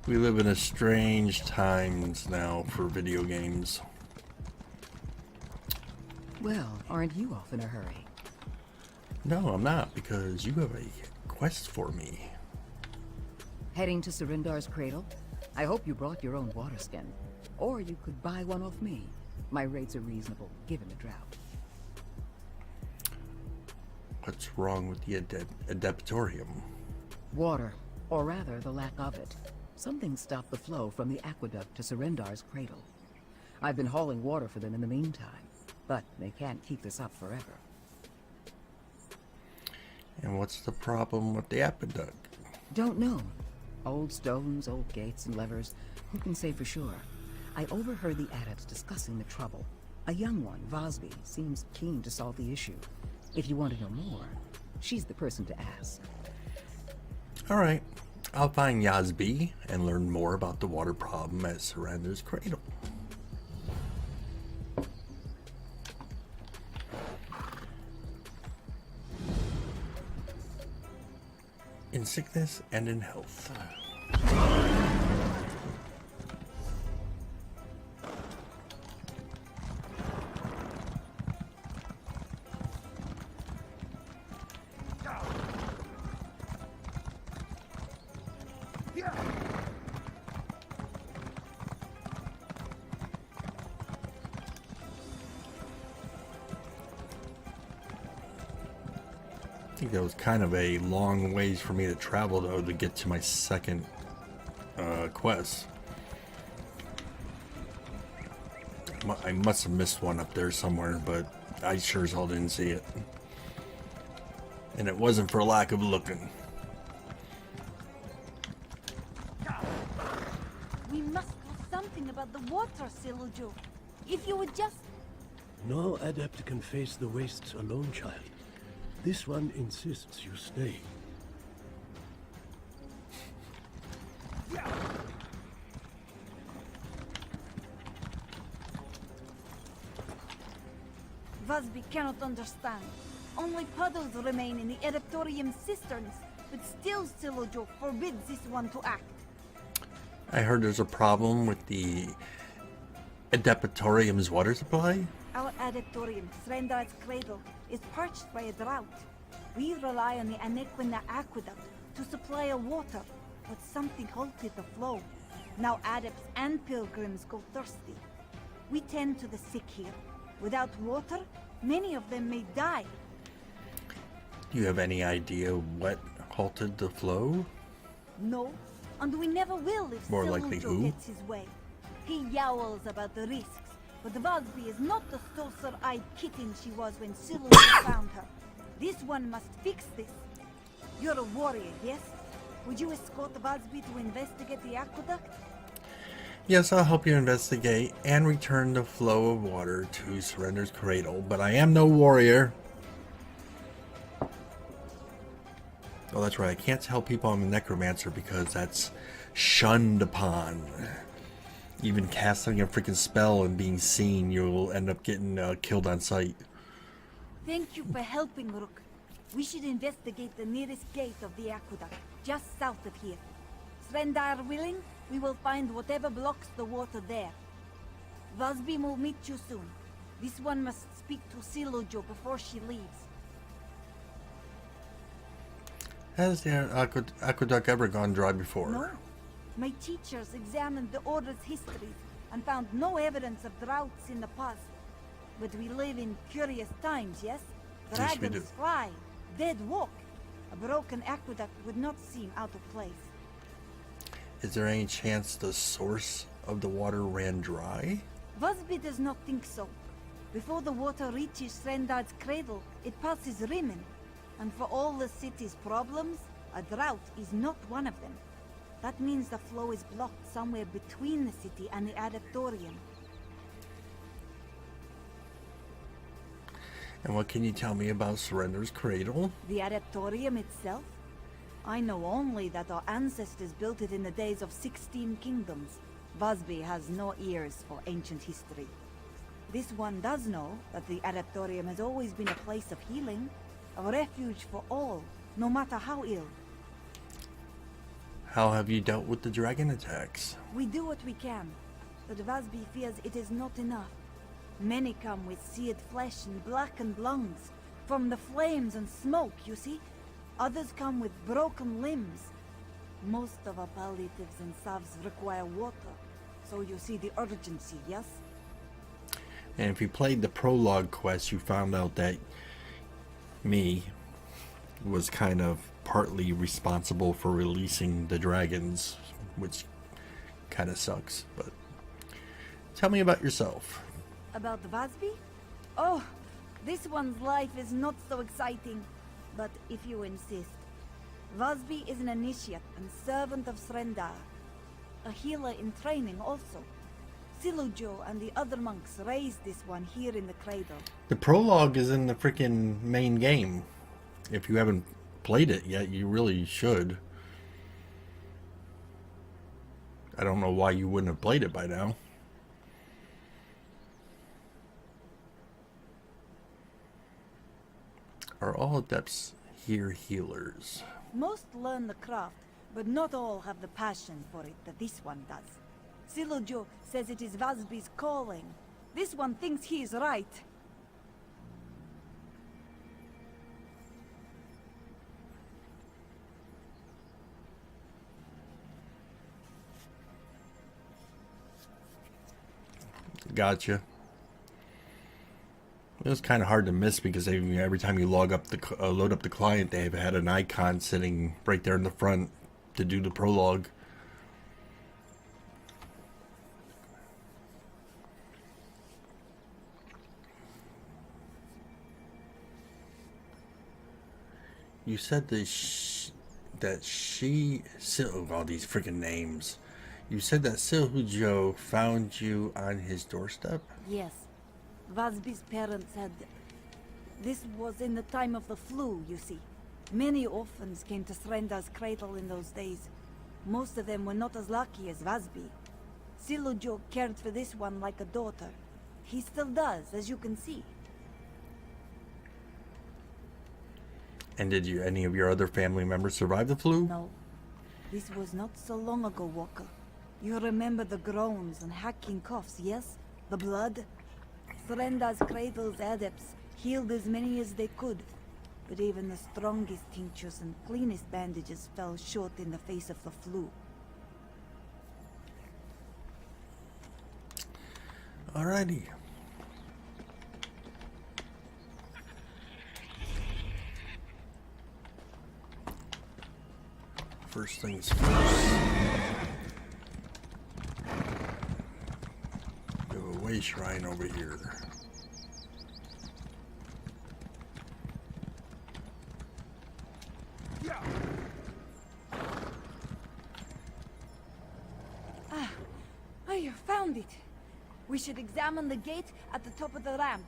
We live in a strange times now for video games. Well, aren't you off in a hurry? No, I'm not, because you have a quest for me. Heading to Surindar's Cradle? I hope you brought your own water skin. Or you could buy one off me. My rates are reasonable, given the drought. What's wrong with the Adeptorium? Water, or rather the lack of it. Something stopped the flow from the aqueduct to Surindar's Cradle. I've been hauling water for them in the meantime, but they can't keep this up forever. And what's the problem with the aqueduct? Don't know. Old stones, old gates and levers. Who can say for sure? I overheard the adepts discussing the trouble. A young one, Vosby, seems keen to solve the issue. If you want to know more, she's the person to ask. Alright, I'll find Yazby and learn more about the water problem at Surindar's Cradle. In sickness and in health. I think that was kind of a long ways for me to travel, though, to get to my second quest. I must have missed one up there somewhere, but I sure as hell didn't see it. And it wasn't for lack of looking. We must do something about the water, Silujo. If you would just... No adept can face the wastes alone, child. This one insists you stay. Vosby cannot understand. Only puddles remain in the Adeptorium cisterns, but still Silujo forbids this one to act. I heard there's a problem with the Adeptorium's water supply. Our Adeptorium, Surindar's Cradle, is parched by a drought. We rely on the Anequina aqueduct to supply our water, but something halted the flow. Now adepts and pilgrims go thirsty. We tend to the sick here. Without water, many of them may die. Do you have any idea what halted the flow? No, and we never will if More likely Silujo who? gets his way. He yowls about the risks, but Vosby is not the saucer-eyed kitten she was when Silujo found her. This one must fix this. You're a warrior, yes? Would you escort Vosby to investigate the aqueduct? Yes, I'll help you investigate and return the flow of water to Surindar's Cradle, but I am no warrior. Oh, that's right. I can't tell people I'm a Necromancer because that's shunned upon. Even casting a freaking spell and being seen, you'll end up getting killed on sight. Thank you for helping, Rook. We should investigate the nearest gate of the aqueduct, just south of here. Srendar willing, we will find whatever blocks the water there. Vosby will meet you soon. This one must speak to Silujo before she leaves. Has the aqueduct ever gone dry before? No. My teachers examined the Order's histories and found no evidence of droughts in the past. But we live in curious times, yes? Yes, we do. Dragons fly, dead walk. A broken aqueduct would not seem out of place. Is there any chance the source of the water ran dry? Vosby does not think so. Before the water reaches Srendar's Cradle, it passes Rimen. And for all the city's problems, a drought is not one of them. That means the flow is blocked somewhere between the city and the Adeptorium. And what can you tell me about Surindar's Cradle? The Adeptorium itself? I know only that our ancestors built it in the days of 16 kingdoms. Vosby has no ears for ancient history. This one does know that the Adeptorium has always been a place of healing, a refuge for all, no matter how ill. How have you dealt with the dragon attacks? We do what we can, but Vasby fears it is not enough. Many come with seared flesh and blackened lungs, from the flames and smoke, you see? Others come with broken limbs. Most of our palliatives and salves require water, so you see the urgency, yes? And if you played the prologue quest, you found out that me was kind of partly responsible for releasing the dragons, which kind of sucks, but tell me about yourself. About Vasby? Oh, this one's life is not so exciting, but if you insist. Vasby is an initiate and servant of Srendar, a healer in training also. Silujo and the other monks raised this one here in the Cradle. The prologue is in the freaking main game. If you haven't played it yet, you really should. I don't know why you wouldn't have played it by now. Are all adepts here healers? Most learn the craft, but not all have the passion for it that this one does. Silujo says it is Vasby's calling. This one thinks he is right. Gotcha. It was kind of hard to miss because every time you load up the client, they've had an icon sitting right there in the front to do the prologue. You said all these freaking names. You said that Silhujo found you on his doorstep? Yes. Vasby's parents had... This was in the time of the flu, you see. Many orphans came to Srendar's Cradle in those days. Most of them were not as lucky as Vasby. Silujo cared for this one like a daughter. He still does, as you can see. And did any of your other family members survive the flu? No. This was not so long ago, Walker. You remember the groans and hacking coughs, yes? The blood? Srendar's Cradle's adepts healed as many as they could, but even the strongest tinctures and cleanest bandages fell short in the face of the flu. Alrighty. First things first. We have a way shrine over here. You found it. We should examine the gate at the top of the ramp.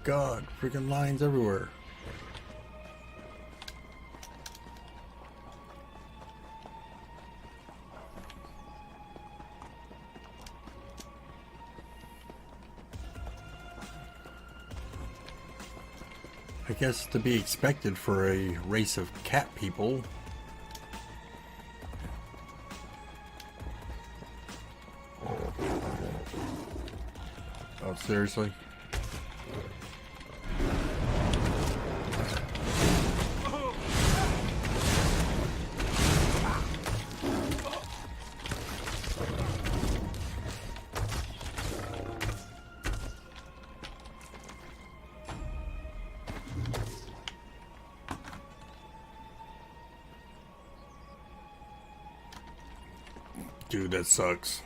God, freaking lines everywhere. I guess to be expected for a race of cat people. Oh, seriously? Dude, that sucks.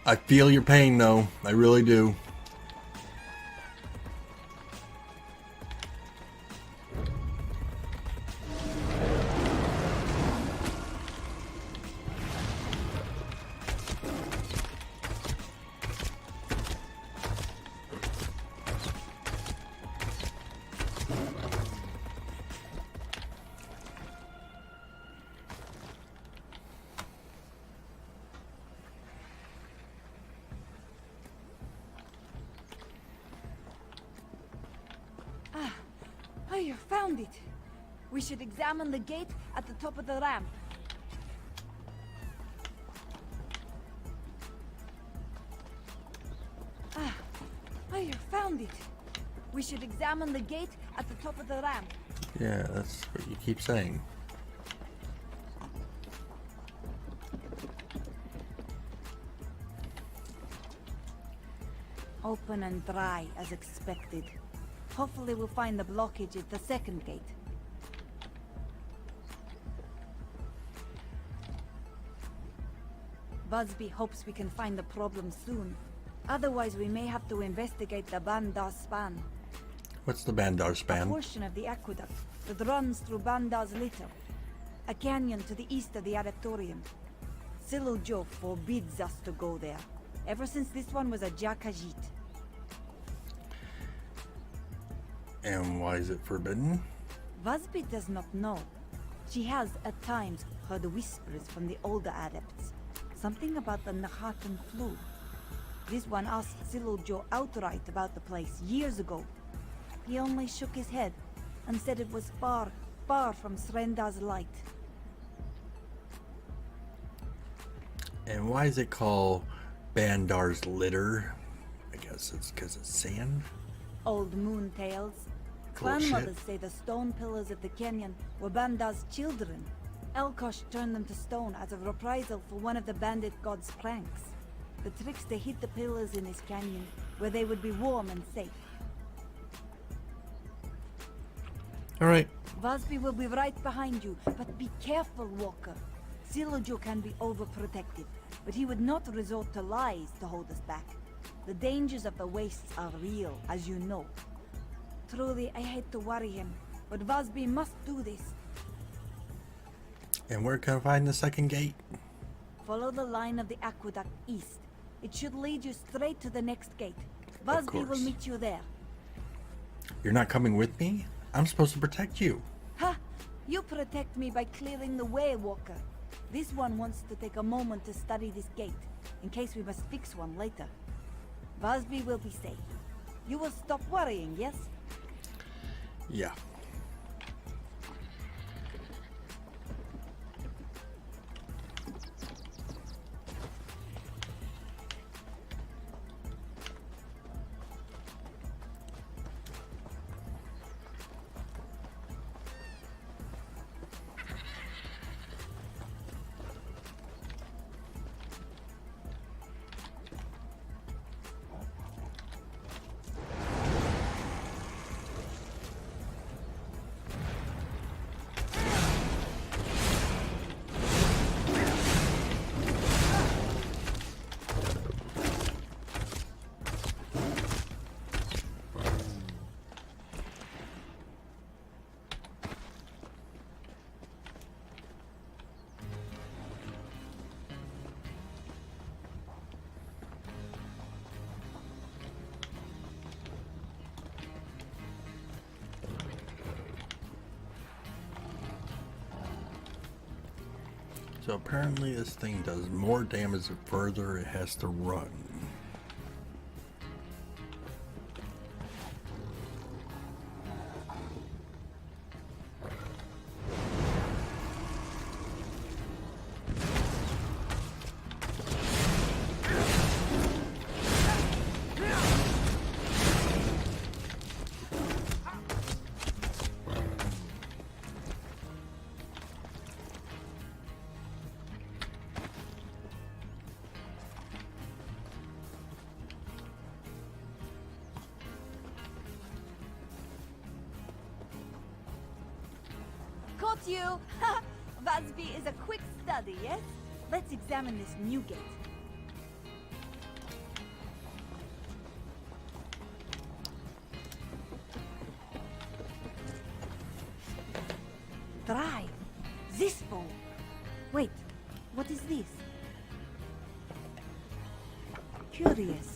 I feel your pain, though. I really do. you found it. We should examine the gate at the top of the ramp. You found it. We should examine the gate at the top of the ramp. Yeah, that's what you keep saying. Open and dry, as expected. Hopefully we'll find the blockage at the second gate. Busby hopes we can find the problem soon. Otherwise, we may have to investigate the Bandar Span. What's the Bandar A Span? portion of the aqueduct that runs through Bandar's Litter. A canyon to the east of the Adeptorium. Silujo forbids us to go there, ever since this one was a Jakajit. And why is it forbidden? Busby does not know. She has, at times, heard whispers from the older adepts. Something about the Nahatan flu. This one asked Silujo outright about the place years ago. He only shook his head and said it was far, far from Srenda's light. And why is it called Bandar's Litter? I guess it's because it's sand? Old moon tales. Bullshit. Grandmothers say the stone pillars of the canyon were Bandar's children. Elkosh turned them to stone as a reprisal for one of the bandit god's pranks. The trickster hid the pillars in his canyon, where they would be warm and safe. Alright. Busby will be right behind you, but be careful, Walker. Silujo can be overprotective, but he would not resort to lies to hold us back. The dangers of the wastes are real, as you know. Truly, I hate to worry him, but Busby must do this. And where can I find the second gate? Follow the line of the aqueduct east. It should lead you straight to the next gate. Busby will course. meet you there. You're not coming with me? I'm supposed to protect you. Ha! You protect me by clearing the way, Walker. This one wants to take a moment to study this gate, in case we must fix one later. Busby will be safe. You will stop worrying, yes? Yeah. So apparently this thing does more damage the further it has to run. Caught you! Busby is a quick study, yes? Let's examine this new gate. Drive! Zispo! Wait, what is this? Curious.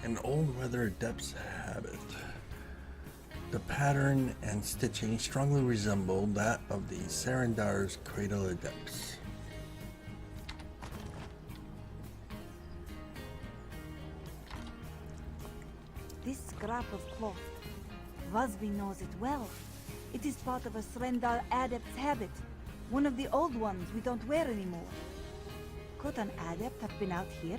An old weather adept's habit. The pattern and stitching strongly resemble that of the Sarandar's Cradle Adepts. This scrap of cloth. Vasby knows it well. It is part of a Srendar adept's habit. One of the old ones we don't wear anymore. Could an adept have been out here?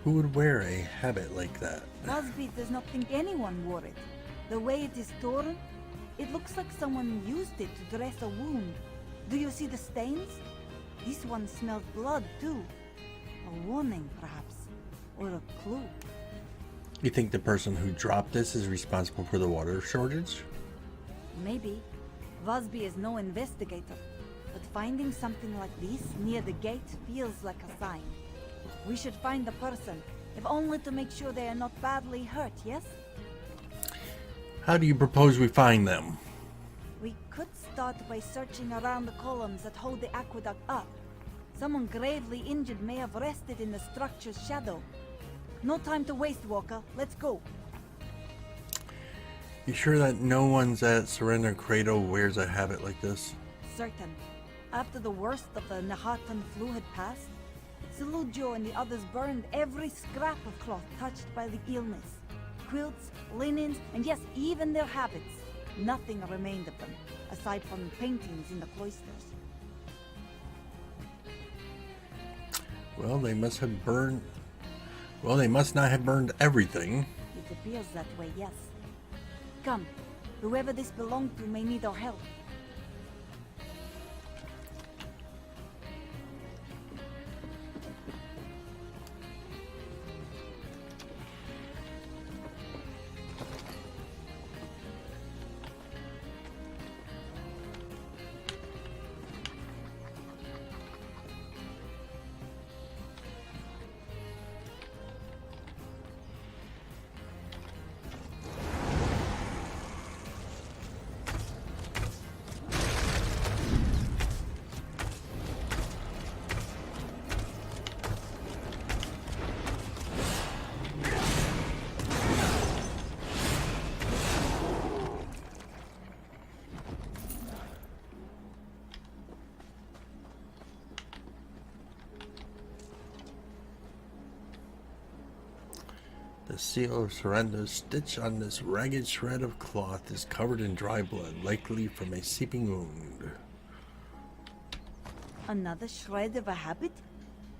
Who would wear a habit like that? Vasby does not think anyone wore it. The way it is torn, it looks like someone used it to dress a wound. Do you see the stains? This one smells blood too. A warning, perhaps. Or a clue. You think the person who dropped this is responsible for the water shortage? Maybe. Vasby is no investigator. But finding something like this near the gate feels like a sign. We should find the person, if only to make sure they are not badly hurt, yes? How do you propose we find them? We could start by searching around the columns that hold the aqueduct up. Someone gravely injured may have rested in the structure's shadow. No time to waste, Walker. Let's go. You sure that no one's at Surrender Cradle wears a habit like this? Certain. After the worst of the Nahatan flu had passed, Silugio and the others burned every scrap of cloth touched by the illness. Quilts, linens, and yes, even their habits. Nothing remained of them, aside from paintings in the cloisters. Well, they must have burned... Well, they must not have burned everything. It appears that way, yes. Come, whoever this belonged to may need our help. The seal of surrender stitched on this ragged shred of cloth is covered in dry blood, likely from a seeping wound. Another shred of a habit?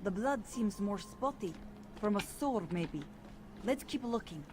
The blood seems more spotty. From a sore, maybe. Let's keep looking.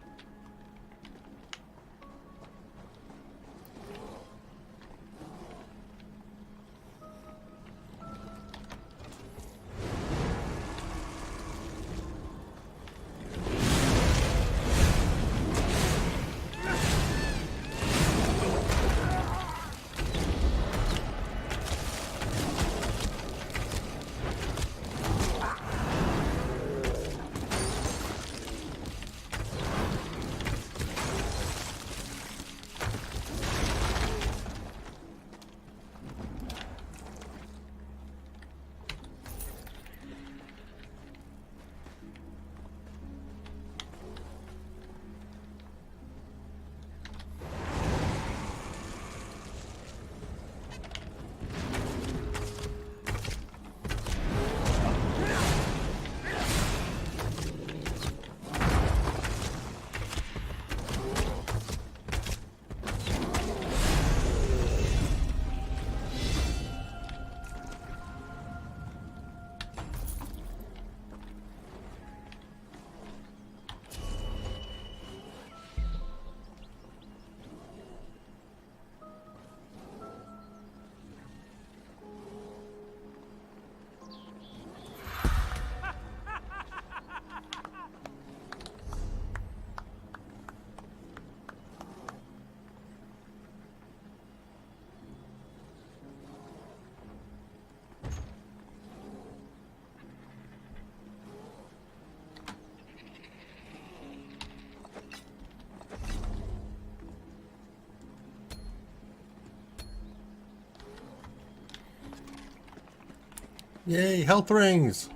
Yay, health rings!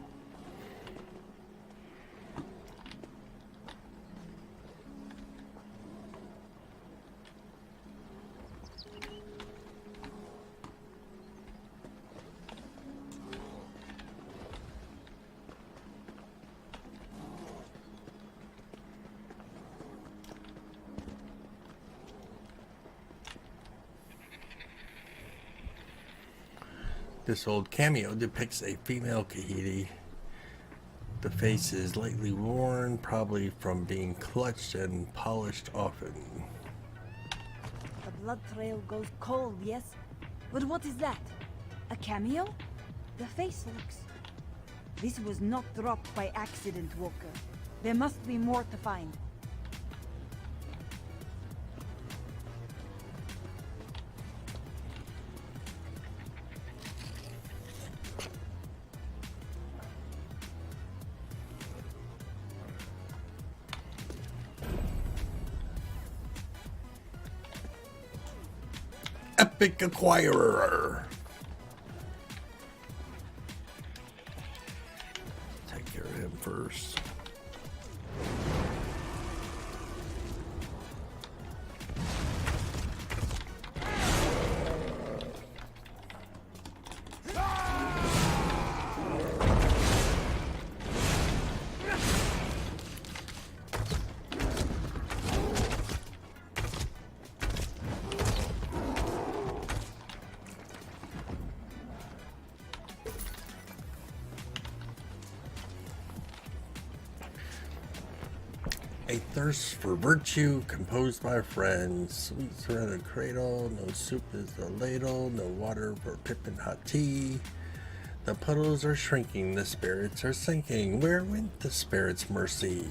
This old cameo depicts a female Kahiti. The face is lightly worn, probably from being clutched and polished often. The blood trail goes cold, yes? But what is that? A cameo? The face looks... This was not dropped by accident, Walker. There must be more to find. Epic Acquirer. Take care of him first. A thirst for virtue, composed by friends. Sweet surrounded cradle, no soup is the ladle, no water for pippin' hot tea. The puddles are shrinking, the spirits are sinking. Where went the spirits' mercy?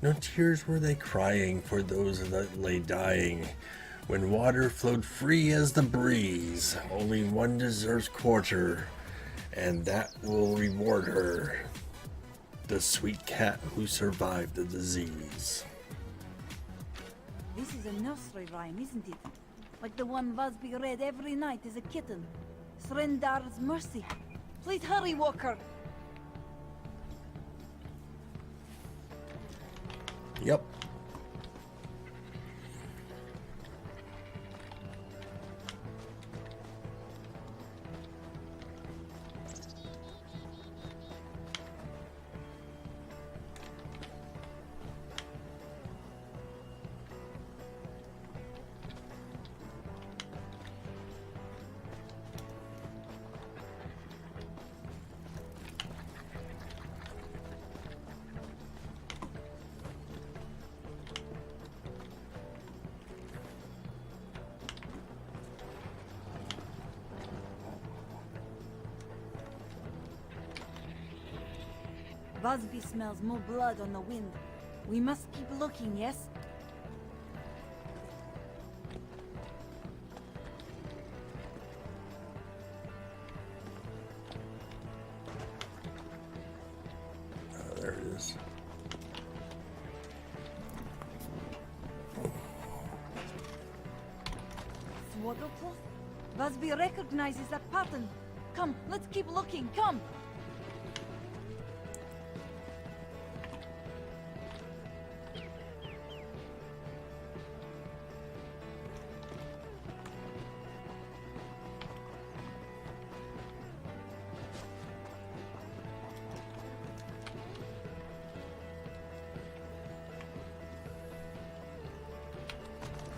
No tears were they crying for those that lay dying. When water flowed free as the breeze, only one deserves quarter, and that will reward her. The sweet cat who survived the disease. This is a nursery rhyme, isn't it? Like the one Busby read every night as a kitten. Srendar's mercy. Please hurry, Walker. Yep. Busby smells more blood on the wind. We must keep looking, yes? There it is. Swaddlecloth? Busby recognizes that pattern. Come, let's keep looking, come!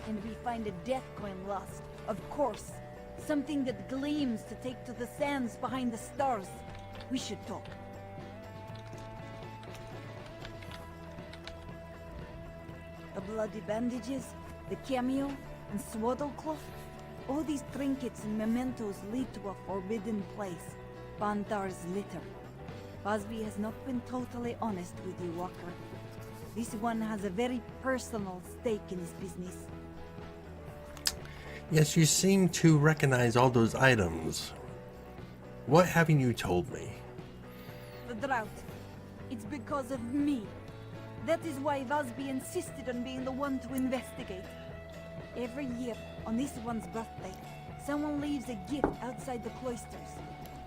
And we find a death coin lost, of course. Something that gleams to take to the sands behind the stars. We should talk. The bloody bandages, the cameo, and swaddlecloth. All these trinkets and mementos lead to a forbidden place. Bandar's litter. Busby has not been totally honest with you, Walker. This one has a very personal stake in his business. Yes, you seem to recognize all those items. What haven't you told me? The drought. It's because of me. That is why Busby insisted on being the one to investigate. Every year, on this one's birthday, someone leaves a gift outside the cloisters.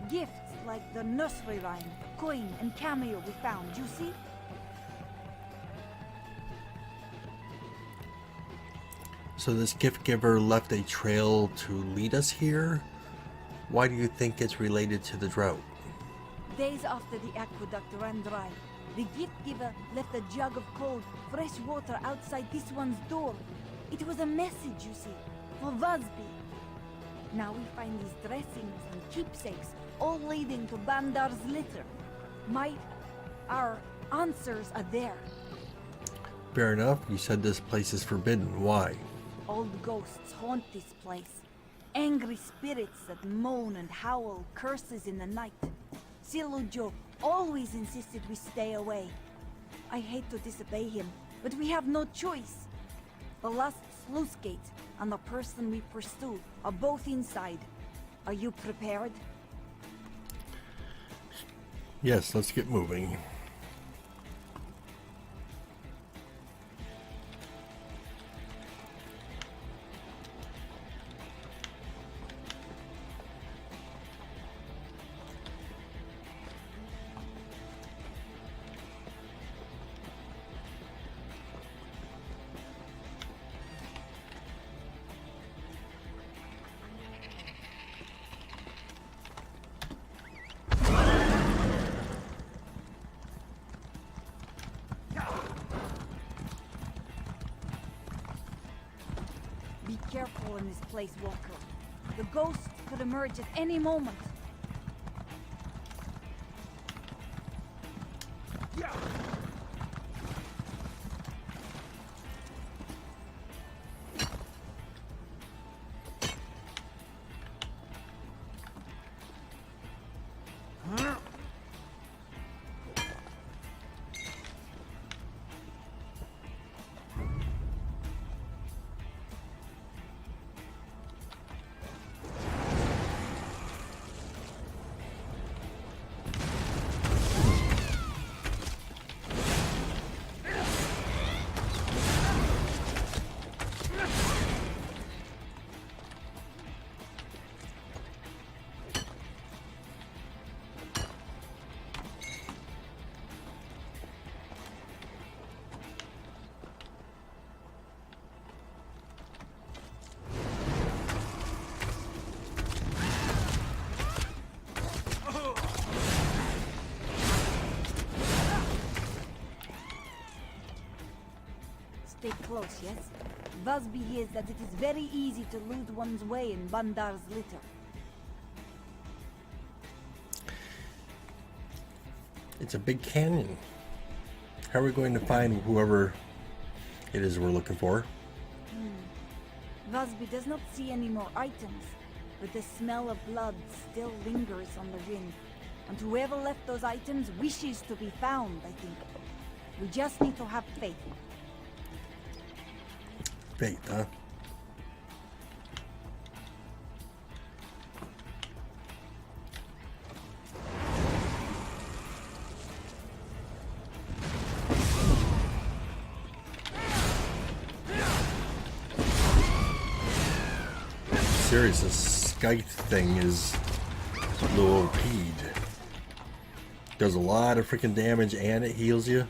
Gifts like the nursery rhyme, coin, and cameo we found, you see? So this gift giver left a trail to lead us here? Why do you think it's related to the drought? Days after the aqueduct ran dry, the gift giver left a jug of cold, fresh water outside this one's door. It was a message, you see, for Vasby. Now we find these dressings and keepsakes, all leading to Bandar's litter. Our answers are there. Fair enough. You said this place is forbidden. Why? Old ghosts haunt this place. Angry spirits that moan and howl curses in the night. Silujo always insisted we stay away. I hate to disobey him, but we have no choice. The last sluice gate and the person we pursue are both inside. Are you prepared? Yes, let's get moving. Be careful in this place, Walker. The ghost could emerge at any moment. Stay close, yes? Vasby hears that it is very easy to lose one's way in Bandar's litter. It's a big canyon. How are we going to find whoever it is we're looking for? Vasby does not see any more items, but the smell of blood still lingers on the wind. And whoever left those items wishes to be found, I think. We just need to have faith. Fate, huh? Serious, this scythe thing is a little OP'd. Does a lot of freaking damage and it heals you.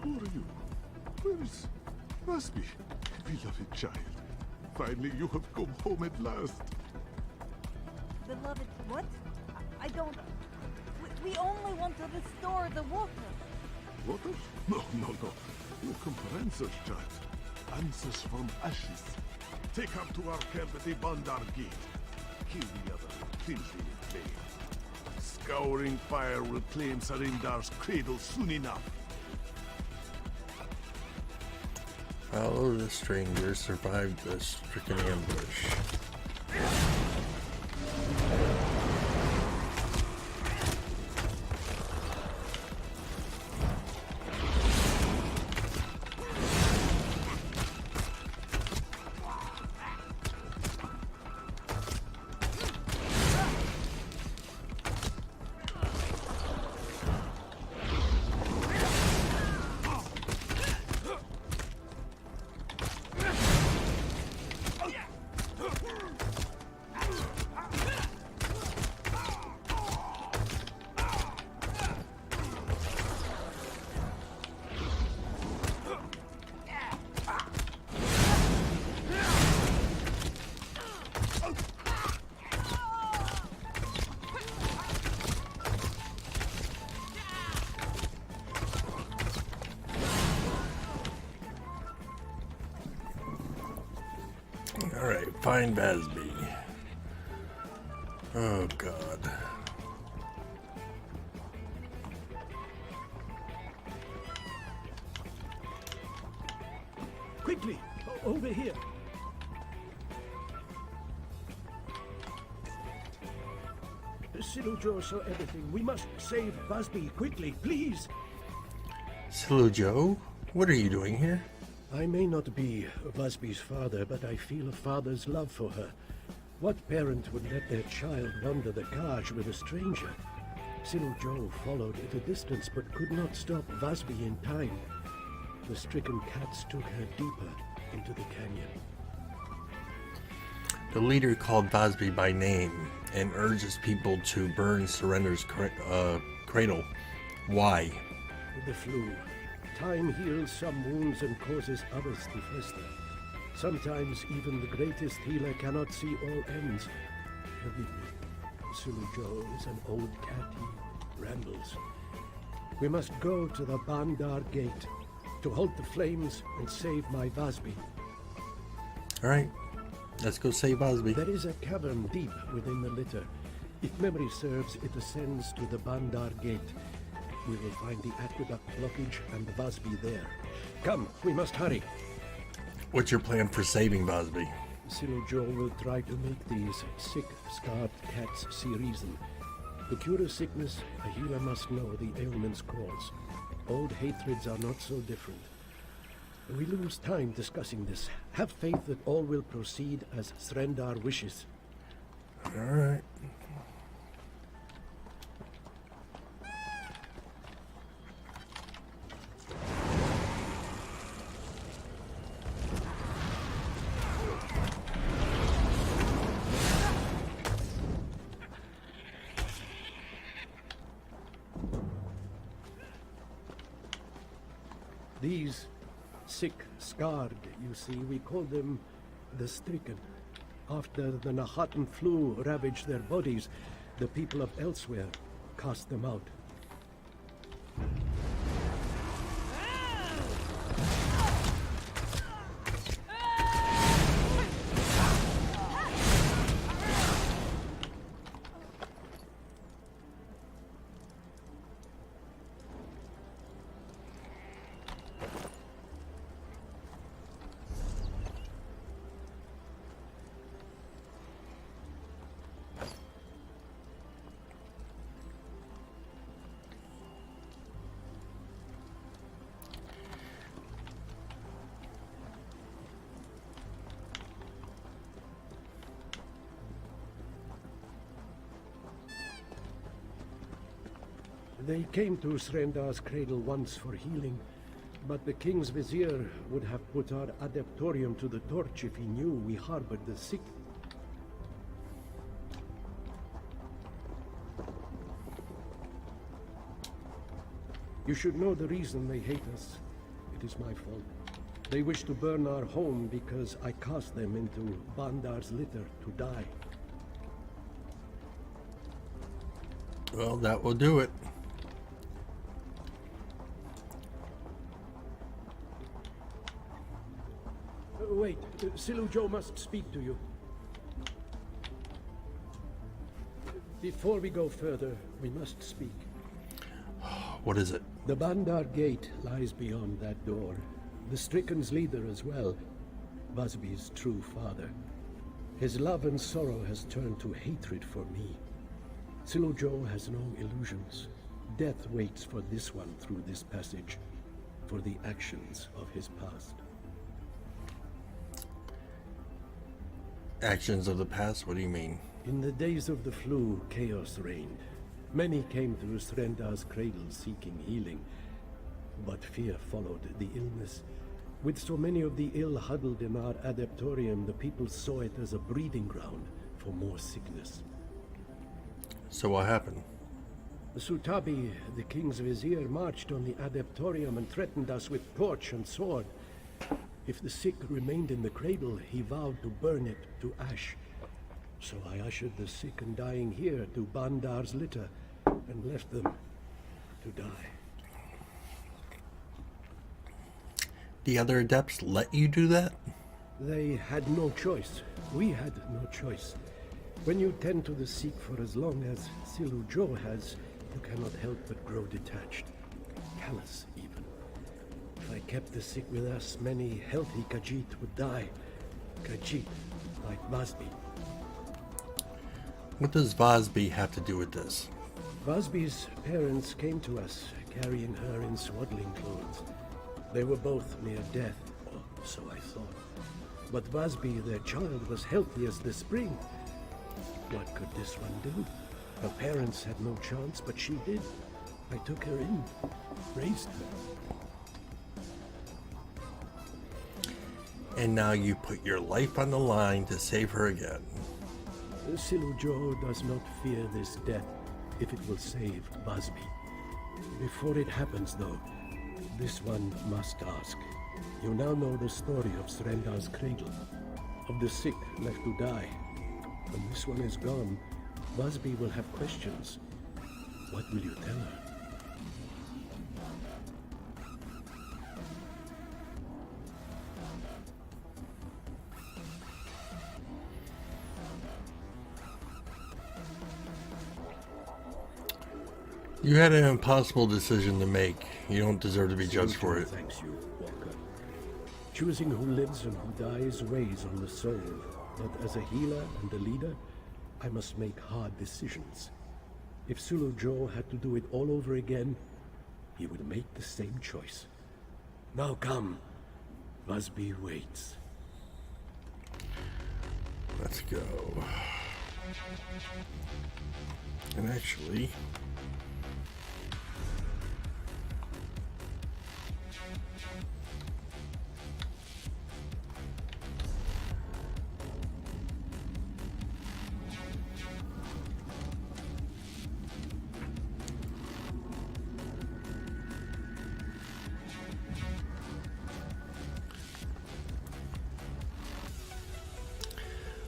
Who are you? Where is Vasby, beloved child? Finally, you have come home at last. Beloved, what? I don't... We only want to restore the water. Water? No. You come for answers, child. Answers from ashes. Take her to our camp at the Bandar Gate. Kill the other, finish him in vain. scouring fire will claim Sarindar's cradle soon enough. Follow the stranger, survive the stricken ambush. Alright, find Vasby. Oh god. Quickly! Over here! Silujo saw everything. We must save Vasby quickly, please! Silujo? What are you doing here? I may not be Vasby's father, but I feel a father's love for her. What parent would let their child wander the Kaj with a stranger? Silujo followed at a distance, but could not stop Vasby in time. The stricken cats took her deeper into the canyon. The leader called Vasby by name and urges people to burn Surrender's cradle. Why? The flu. Time heals some wounds and causes others to fester. Sometimes even the greatest healer cannot see all ends. Forgive me. Silujo is an old cat. He rambles. We must go to the Bandar Gate to halt the flames and save my Vasby. Alright, let's go save Vasby. There is a cavern deep within the litter. If memory serves, it ascends to the Bandar Gate. We will find the aqueduct blockage and the Vasby there. Come, we must hurry. What's your plan for saving Vasby? Silujo will try to make these sick, scarred cats see reason. To cure a sickness, a healer must know the ailment's cause. Old hatreds are not so different. We lose time discussing this. Have faith that all will proceed as Srendar wishes. Alright. These sick, scarred, you see, we call them the stricken. After the Nahatan flu ravaged their bodies, the people of Elsweyr cast them out. They came to Srendar's cradle once for healing, but the king's vizier would have put our adeptorium to the torch if he knew we harbored the sick. You should know the reason they hate us. It is my fault. They wish to burn our home because I cast them into Bandar's litter to die. Well, that will do it. Wait, Silujo must speak to you. Before we go further, we must speak. What is it? The Bandar Gate lies beyond that door. The Stricken's leader as well, Busby's true father. His love and sorrow has turned to hatred for me. Silujo has no illusions. Death waits for this one through this passage, for the actions of his past. Actions of the past? What do you mean? In the days of the flu, chaos reigned. Many came through Srendar's cradle seeking healing, but fear followed the illness. With so many of the ill huddled in our adeptorium, the people saw it as a breeding ground for more sickness. So what happened? Sutabi, the king's vizier, marched on the adeptorium and threatened us with torch and sword. If the sick remained in the cradle, he vowed to burn it to ash. So I ushered the sick and dying here to Bandar's litter and left them to die. The other adepts let you do that? They had no choice. We had no choice. When you tend to the sick for as long as Silujo has, you cannot help but grow detached. Callous, even. If I kept the sick with us, many healthy Khajiit would die. Khajiit, like Busby. What does Vosby have to do with this? Busby's parents came to us, carrying her in swaddling clothes. They were both near death, or so I thought. But Busby, their child, was healthy as the spring. What could this one do? Her parents had no chance, but she did. I took her in, raised her. And now you put your life on the line to save her again. Silujo does not fear this death if it will save Busby. Before it happens, though, this one must ask. You now know the story of Srendar's cradle, of the sick left to die. When this one is gone, Busby will have questions. What will you tell her? You had an impossible decision to make. You don't deserve to be judged for it. Thanks you, Walker. Choosing who lives and who dies weighs on the soul, but as a healer and a leader, I must make hard decisions. If Silujo had to do it all over again, he would make the same choice. Now come. Busby waits. Let's go. And actually...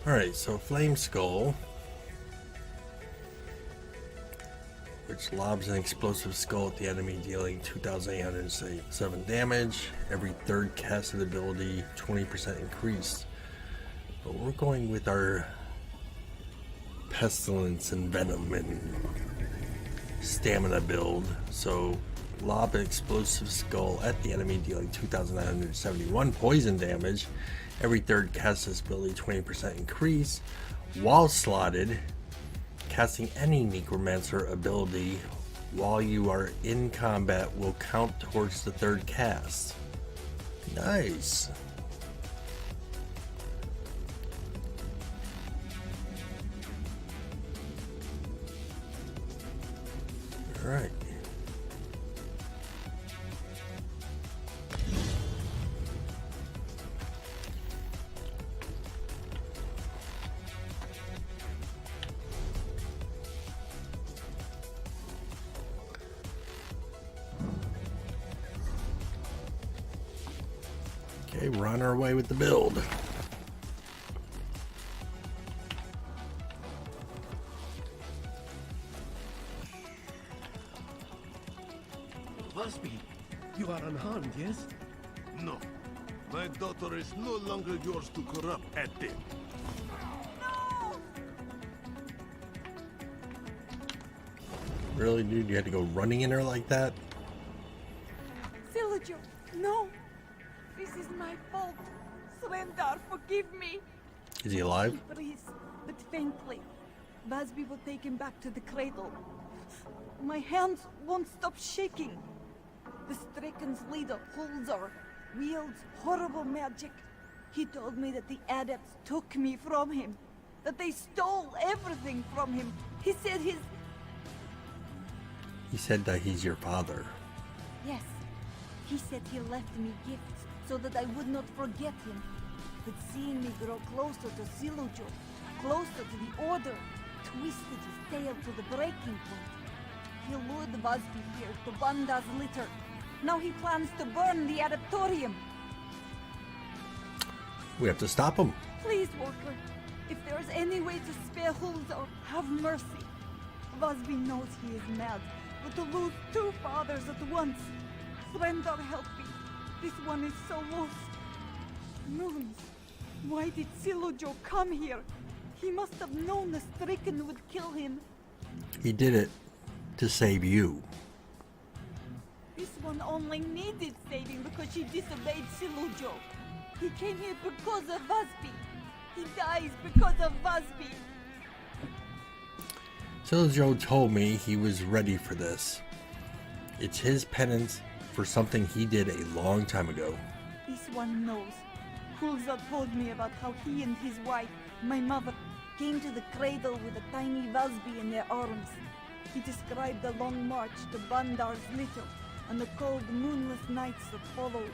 Alright, so Flame Skull, which lobs an explosive skull at the enemy, dealing 2,807 damage. Every third casted ability, 20% increased. But we're going with our Pestilence and Venom and Stamina build. So, lob an explosive skull at the enemy, dealing 2,971 poison damage. Every third casted ability, 20% increase. While slotted, casting any Necromancer ability while you are in combat will count towards the third cast. Nice. All right. Okay, we're on our way with the build. Busby, you are unharmed, yes? No. My daughter is no longer yours to corrupt at them. Really, dude? You had to go running in there like that? Silajo, no! This is my fault. Srendar, forgive me. Is he alive? He breathes, but faintly. Vasby will take him back to the cradle. My hands won't stop shaking. The Striken's leader, Hulzar, wields horrible magic. He told me that the adepts took me from him. That they stole everything from him. He said He said that he's your father. Yes. He said he left me gifts so that I would not forget him. But seeing me grow closer to Silujo, closer to the Order, twisted his tail to the breaking point. He lured Vasby here to Banda's litter. Now he plans to burn the Adeptorium. We have to stop him. Please, Worker, if there is any way to spare Hulzar, have mercy. Vasby knows he is mad, but to lose two fathers at once. Srendar, help me. This one is so lost. Moons, why did Silujo come here? He must have known the Stricken would kill him. He did it to save you. This one only needed saving because she disobeyed Silujo. He came here because of Vasby. He dies because of Vasby. Siljo told me he was ready for this. It's his penance for something he did a long time ago. This one knows. Hulza told me about how he and his wife, my mother, came to the cradle with a tiny Vasby in their arms. He described the long march to Bandar's litter and the cold, moonless nights that followed.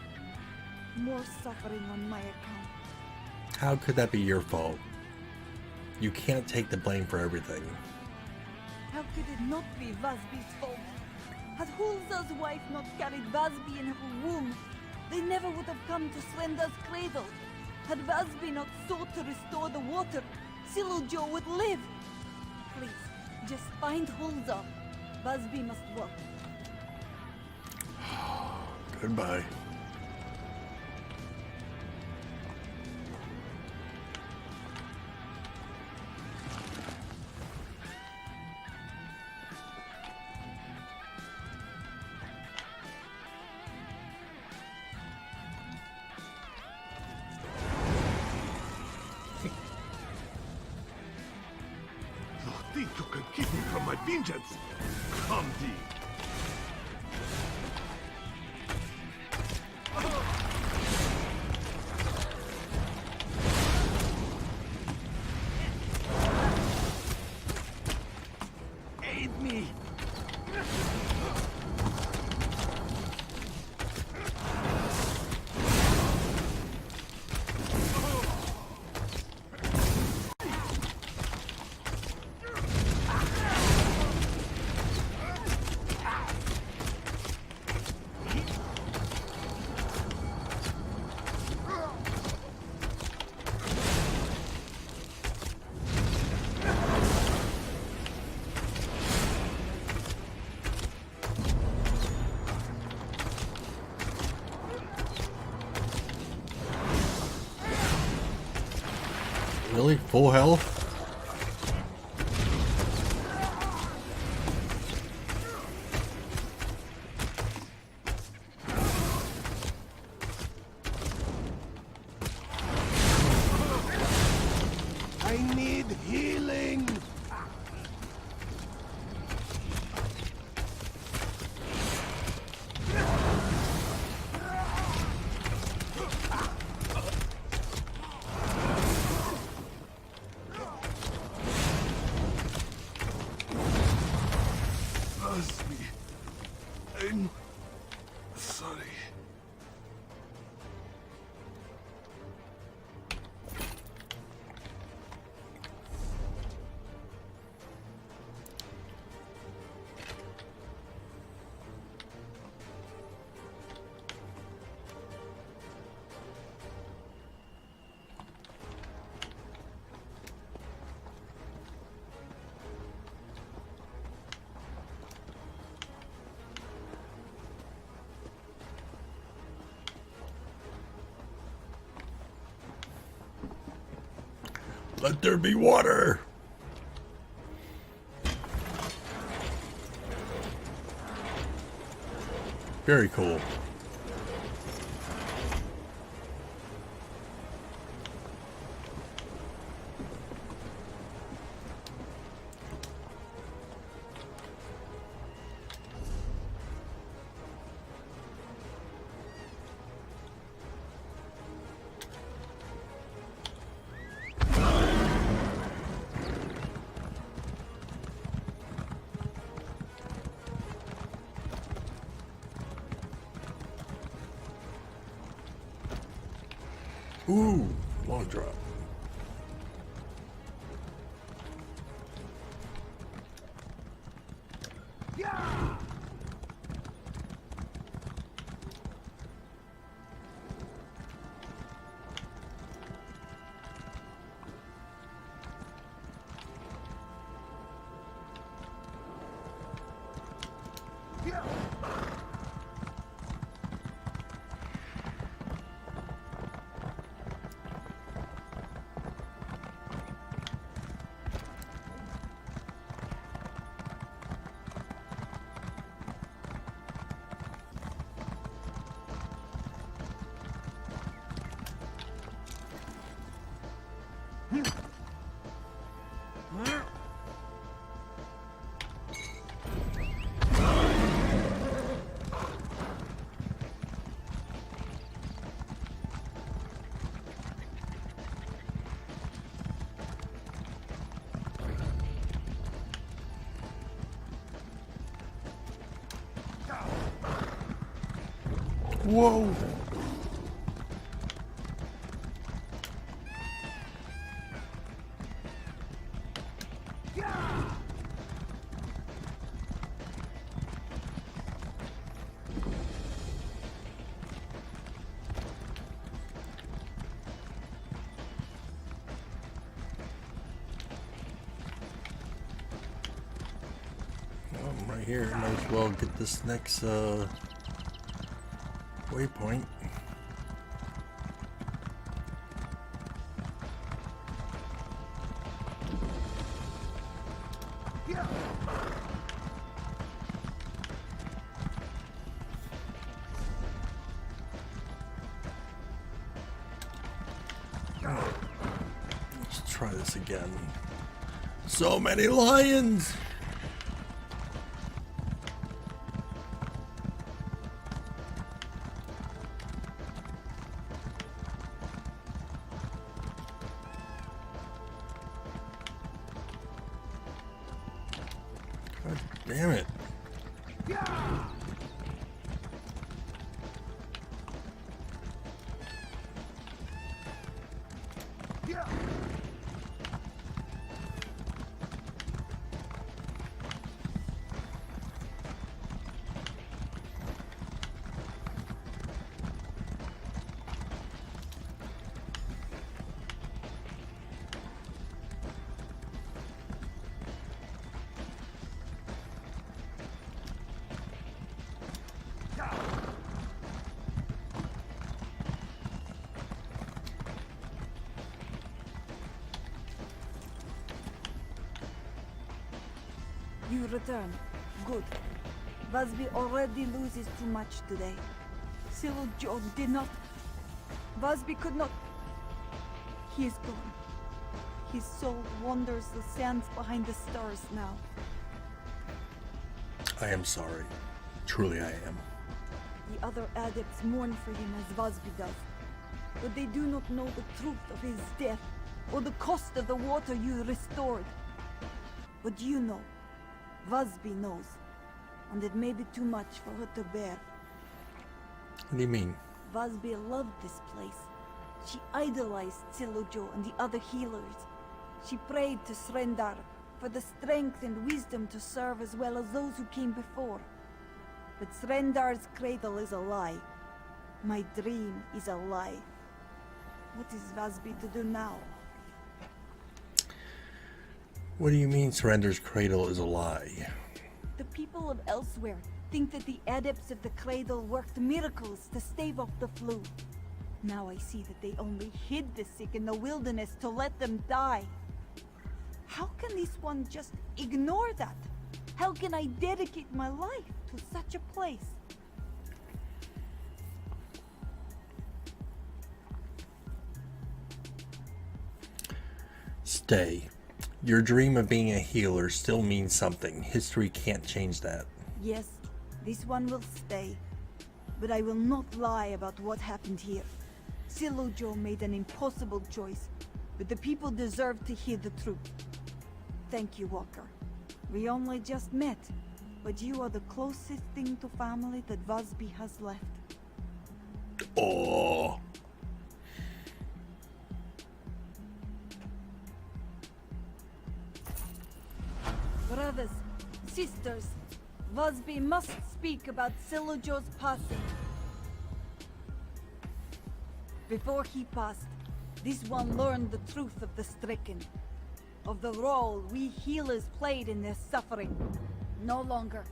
More suffering on my account. How could that be your fault? You can't take the blame for everything. How could it not be Vasby's fault? Had Hulza's wife not carried Vasby in her womb, they never would have come to Slenda's cradle. Had Vasby not sought to restore the water, Silujo would live. Please, just find Hulza. Vasby must work. Goodbye. You think you can keep me from my vengeance? Come thee. Aid me! Really? Full health? I need healing! Vasby, I'm sorry. Let there be water! Very cool. Ooh, long drop. Whoa! I'm right here. Might as well get this next waypoint. Let's try this again. So many lions! God damn it. You return. Good. Busby already loses too much today. Siljo did not. Busby could not. He is gone. His soul wanders the sands behind the stars now. I am sorry. Truly I am. The other adepts mourn for him as Busby does. But they do not know the truth of his death, or the cost of the water you restored. But you know. Busby knows. And it may be too much for her to bear. What do you mean? Busby loved this place. She idolized Siljo and the other healers. She prayed to Srendar for the strength and wisdom to serve as well as those who came before. But Srendar's cradle is a lie. My dream is a lie. What is Busby to do now? What do you mean Surrender's cradle is a lie? The people of Elsweyr think that the adepts of the Cradle worked miracles to stave off the flu. Now I see that they only hid the sick in the wilderness to let them die. How can this one just ignore that? How can I dedicate my life to such a place? birthday. Your dream of being a healer still means something. History can't change that. Yes, this one will stay. But I will not lie about what happened here. Silujo made an impossible choice, but the people deserve to hear the truth. Thank you, Walker. We only just met, but you are the closest thing to family that Vosby has left. Oh. Brothers, sisters, Vosby must speak about Silujo's passing. Before he passed, this one learned the truth of the stricken, of the role we healers played in their suffering. No longer.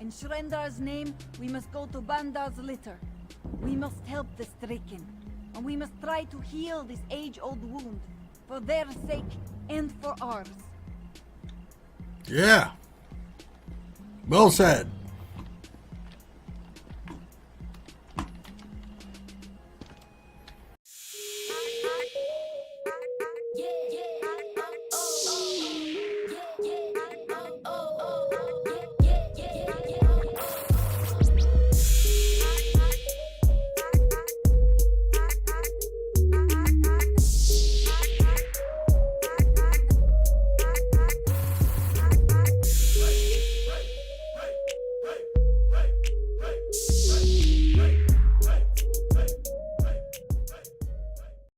In Shrendar's name, we must go to Bandar's litter. We must help the stricken, and we must try to heal this age-old wound, for their sake and for ours. Yeah. Well said.